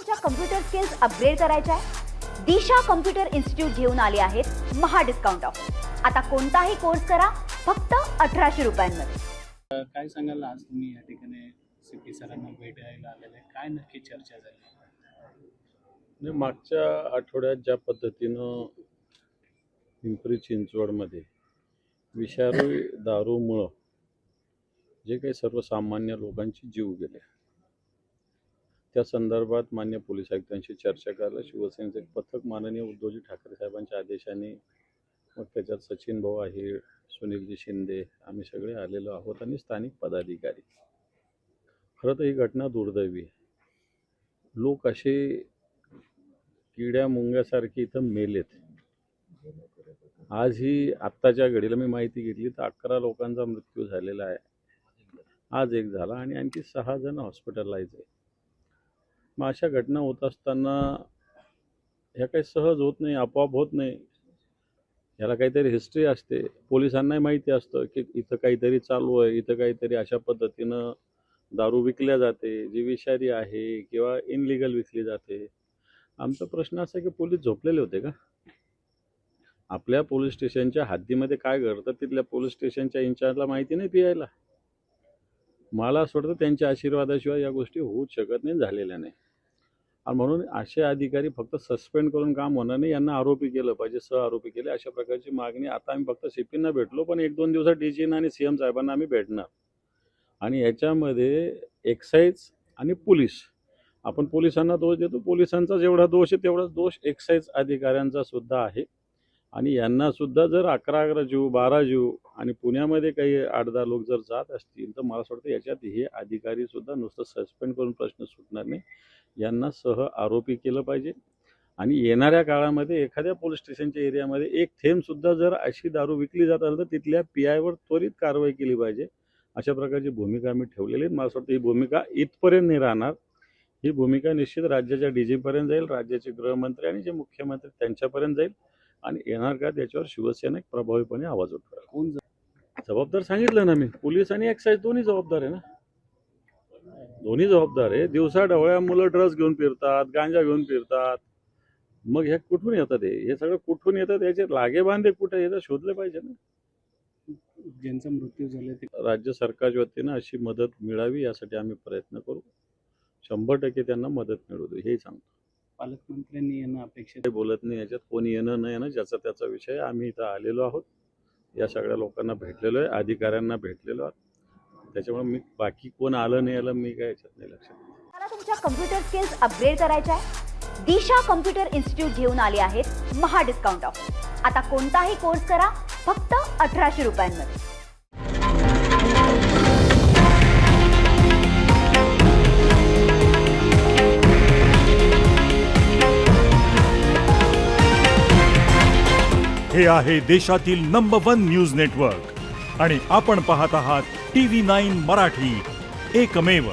तुमच्या computer skills upgrade करायच्या आहे? दिशा कम्प्युटर इन्स्टिट्यूट घेऊन आले आहेत महा डिस्काउंट ऑफर। आता कोणताही कोर्स करा फक्त 1800 रुपयांमध्ये। काय सांगाल, आज तुम्ही या ठिकाणी सीपी सरांना भेटायला आलेले, काय नक्की चर्चा झाली? मागच्या आठवड्यात ज्या पद्धतीनं पिंपरी चिंचवडमध्ये विषारी दारूमुळं जे काही सर्वसामान्य लोकांचे जीव गेले, त्या संदर्भात मान्य पोलीस आयुक्तांशी चर्चा करायला शिवसेनेचं एक पथक माननीय उद्धवजी ठाकरे साहेबांच्या आदेशाने, मग त्याच्यात सचिन भाऊ आहे, सुनीलजी शिंदे, आम्ही सगळे आलेलो आहोत आणि स्थानिक पदाधिकारी। खरं तर ही घटना दुर्दैवी आहे। लोक असे किड्या मुंग्यासारखी इथं मेलेत। आज ही आत्ताच्या घडीला मी माहिती घेतली तर 11 लोकांचा मृत्यू झालेला आहे, आज एक झाला आणि आणखी 6 जण हॉस्पिटलाइज आहे। मग अशा घटना होत असताना ह्या काही सहज होत नाही, आपोआप होत नाही, याला काहीतरी हिस्ट्री असते। पोलिसांनाही माहिती असतं की इथं काहीतरी चालू आहे, इथं काहीतरी अशा पद्धतीनं दारू विकल्या जाते जी विषारी आहे किंवा इनलिगल विकली जाते। आमचा प्रश्न असा की पोलीस झोपलेले होते का? आपल्या पोलीस स्टेशनच्या हद्दीमध्ये काय घडतं तिथल्या पोलीस स्टेशनच्या इंचार्जला माहिती नाही पियायला? मला असं वाटतं त्यांच्या आशीर्वादाशिवाय या गोष्टी होऊच शकत नाही, झालेल्या नाही। आणि म्हणून असे अधिकारी फक्त सस्पेंड करून काम होणार नाही, यांना आरोपी केलं पाहिजे, सह आरोपी केले, अशा प्रकारची मागणी। आता आम्ही फक्त सीपींना भेटलो, पण 1-2 दिवसात डीजींना आणि सीएम साहेबांना आम्ही भेटणार। आणि याच्यामध्ये एक्साईज आणि पोलीस, आपण पोलिसांना दोष देतो, पोलिसांचा जेवढा दोष आहे तेवढाच दोष एक्साईज अधिकाऱ्यांचा सुद्धा आहे। आणि यांना सुद्धा जर 11 जीव 12 जीव आणि पुण्यामध्ये काही 8-10 लोक जर जात असतील तर मला असं वाटतं याच्यात हे अधिकारी सुद्धा नुसतं सस्पेंड करून प्रश्न सुटणार नाही, यांना सह आरोपी केलं पाहिजे। आणि येणाऱ्या काळामध्ये एखाद्या पोलीस स्टेशनच्या एरियामध्ये एक थेंब सुद्धा जर अशी दारू विकली जात असेल तर तिथल्या पीआयवर त्वरित कारवाई केली पाहिजे, अशा प्रकारची भूमिका आम्ही ठेवलेली आहे। मला असं वाटतं ही भूमिका इथपर्यंत नाही राहणार, ही भूमिका निश्चित राज्याच्या डीजीपर्यंत जाईल, राज्याचे गृहमंत्री आणि जे मुख्यमंत्री त्यांच्यापर्यंत जाईल। आणि येणार का त्याच्यावर शिवसेना एक प्रभावीपणे आवाज उठवेल। कोण जबाबदार सांगितलं ना मी, पोलीस आणि एक्साईज दोन्ही जबाबदार आहे ना, दोन्ही जबाबदार आहे। दिवसा ढवळ्या मुलं ड्रग्स घेऊन फिरतात, गांजा घेऊन फिरतात, मग हे कुठून येतात? हे सगळं कुठून येतात? याचे लागेबांधे कुठे येतात शोधले पाहिजे ना। ज्यांचा मृत्यू झाला ते राज्य सरकारच्या वतीनं अशी मदत मिळावी यासाठी आम्ही प्रयत्न करू, 100% त्यांना मदत मिळू दे, हे सांगतो। पालकमंत्र्यांनी यांना अपेक्षित बोलत नाही, याच्यात कोणी येणं नाही येणं ज्याचा त्याचा विषय। आम्ही इथं आलेलो आहोत, या सगळ्या लोकांना भेटलेलो आहे, अधिकाऱ्यांना भेटलेलो आहोत, त्याच्यामुळे मी बाकी कोण आलं नाही आलं मी काय याच्यात नाही लक्षात। मला तुमच्या कम्प्युटर स्किल्स अपग्रेड करायच्या आहे? दिशा कम्प्युटर इन्स्टिट्यूट घेऊन आले आहेत महा डिस्काउंट ऑफर। आता कोणताही कोर्स करा फक्त 1800 रुपयांमध्ये। हे आहे देशातील नंबर 1 न्यूज नेटवर्क आणि आपण पाहत आहात TV9 मराठी, एकमेव।